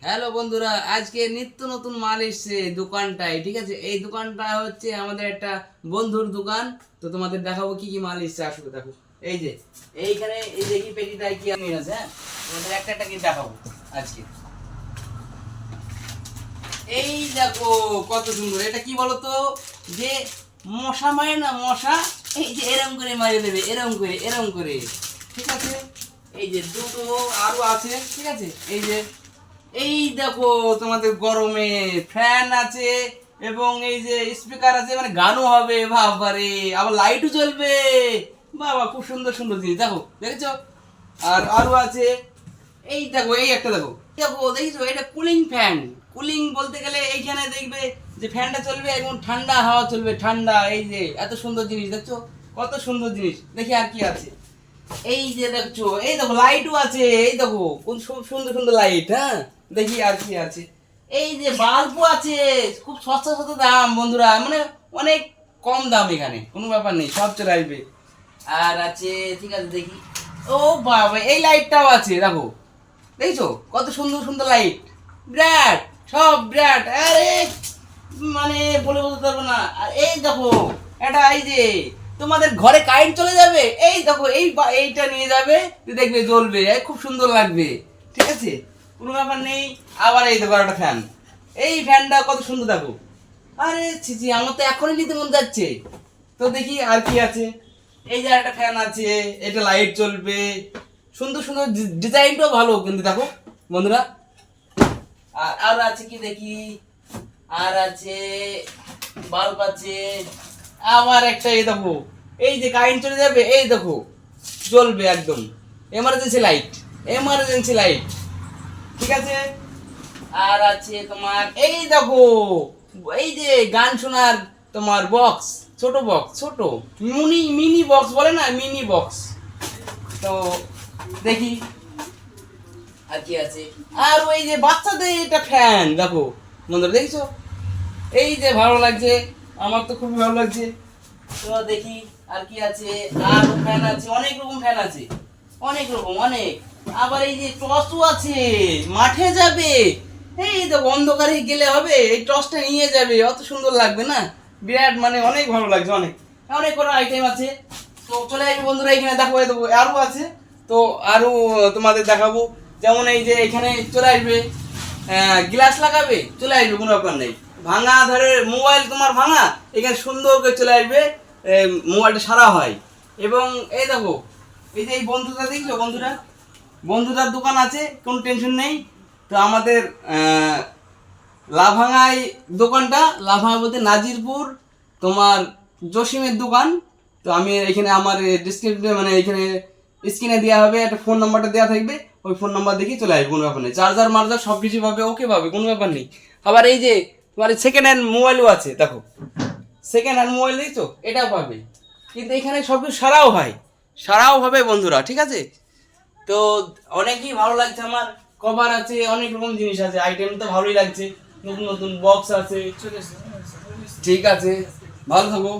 Hello বন্ধুরা, আজকে নিত্য নতুন মাল এসছে দোকানটায়। ঠিক আছে, এই দোকানটা হচ্ছে আমাদের একটা বন্ধুর দোকান। তো তোমাদের দেখাবো কি কি মাল এসছে, আসবে দেখো। এই যে এইখানে এই দেখি পেটিটায় কি আমি আছে। হ্যাঁ, তোমাদের একটা একটা কি দেখাবো আজকে। এই দেখো কত সুন্দর, এটা কি বলতো, যে মশা মারে না, মশা এই যে এরম করে মারিয়ে দেবে, এরম করে এরম করে। ঠিক আছে, এই যে দুটো আরো আছে। ঠিক আছে, এই যে এই দেখো তোমাদের গরমে ফ্যান আছে এবং এই যে স্পিকার আছে, মানে গানও হবে বাবারে, আবার লাইটও জ্বলবে। বাবা খুব সুন্দর সুন্দর জিনিস দেখো, দেখেছো? আর আরো আছে, এই দেখো এই একটা দেখো, দেখো দেখেছো, এটা কুলিং ফ্যান। কুলিং বলতে গেলে এইখানে দেখবে যে ফ্যানটা চলবে এবং ঠান্ডা হাওয়া চলবে, ঠান্ডা। এই যে এত সুন্দর জিনিস দেখছো, কত সুন্দর জিনিস। দেখি আর কি আছে। এই যে দেখছো, এই দেখো লাইটও আছে, এই দেখো কোন সুন্দর সুন্দর লাইট। হ্যাঁ, দেখি আর কি আছে। এই যে বাল্বও আছে, খুব সস্তা সস্তা দাম বন্ধুরা, মানে অনেক কম দাম, এখানে কোনো ব্যাপার নেই, সব চলে আসবে। আর আছে, ঠিক আছে দেখি। ও বাবা, এই লাইটটাও আছে দেখো, দেখছো কত সুন্দর সুন্দর লাইট, বিরাট, সব বিরাট। আরে মানে বলে বলতে পারবো না। আর এই দেখো এটা, এই যে তোমাদের ঘরে কারেন্ট চলে যাবে, এই দেখো এইটা নিয়ে যাবে, দেখবে জ্বলবে, খুব সুন্দর লাগবে। ঠিক আছে, কোনো ব্যাপার নেই। আবার এই দেখো একটা ফ্যান, এই ফ্যানটা কত সুন্দর দেখো। আরে ছিছি, আমার তো এখনই নিতে মন যাচ্ছে। তো দেখি আর কি আছে। এই যে একটা ফ্যান আছে, এটা লাইট জ্বলবে, সুন্দর সুন্দর ডিজাইনটাও ভালো কিন্তু দেখো বন্ধুরা। আর আছে কি দেখি, আর আছে বাল্ব আছে। আবার একটা এই দেখো, এই যে কারেন্ট চলে যাবে, এই দেখো জ্বলবে একদম, এমার্জেন্সি লাইট, এমার্জেন্সি লাইট। ঠিক আছে, আর আছে তোমার এই দেখো, এই যে গান শোনার তোমার বক্স, ছোট বক্স, ছোট মিনি মিনি বক্স বলে না, মিনি বক্স। তো দেখি আর কি আছে। আর ওই যে বাচ্চাদের এটা ফ্যান দেখো বন্ধুরা, দেখছো? এই যে ভালো লাগছে, আমার তো খুবই ভালো লাগছে। তো দেখি আর কি আছে। আর ফ্যান আছে, অনেক রকম ফ্যান আছে, অনেক রকম, অনেক। আবার এই যে টর্চও আছে, মাঠে যাবে, এই তো অন্ধকারে গেলে হবে, এই টর্চটা নিয়ে যাবে, অত সুন্দর লাগবে না, বিরাট, মানে অনেক ভালো লাগছে, অনেক অনেক কোনো আইটেম আছে। তো চলে আসবে বন্ধুরা, এখানে দেখো, এই দেবো আরও আছে। তো আরও তোমাদের দেখাবো, যেমন এই যে এখানে চলে আসবে, গ্লাস লাগাবে, চলে আসবে, কোনো ব্যাপার নেই। ভাঙা ধরে মোবাইল তোমার ভাঙা, এখানে সুন্দর করে চলে আসবে, মোবাইলটা সারা হয়। এবং এই দেখো, এই যে এই বন্ধুটা দেখছো বন্ধুরা, বন্ধুটার দোকান আছে, কোনো টেনশন নেই। তো আমাদের লাভাঙায় দোকানটা, লাভাঙা বলতে নাজিরপুর, তোমার জসিমের দোকান। তো আমি এখানে আমার ডিসক্রিপশনে, মানে এখানে স্ক্রিনে দেওয়া হবে, একটা ফোন নাম্বারটা দেওয়া থাকবে, ওই ফোন নাম্বার দেখি চলে আসবে, কোনো ব্যাপার নেই। চার্জার মার্জার সব কিছু পাবে, ওকে পাবে, কোনো ব্যাপার নেই। আবার এই যে তোমার সেকেন্ড হ্যান্ড মোবাইলও আছে দেখো, সেকেন্ড হ্যান্ড মোবাইল দেখছো, এটাও পাবে। কিন্তু এখানে সব কিছু সারাও হয়, সারাও হবে বন্ধুরা। ঠিক আছে, তো অনেকই ভালো লাগছে আমার। কভার আছে, অনেক রকম জিনিস আছে, আইটেম তো ভালোই লাগছে, নতুন নতুন বক্স আছে। ঠিক আছে, ভালো থাকো।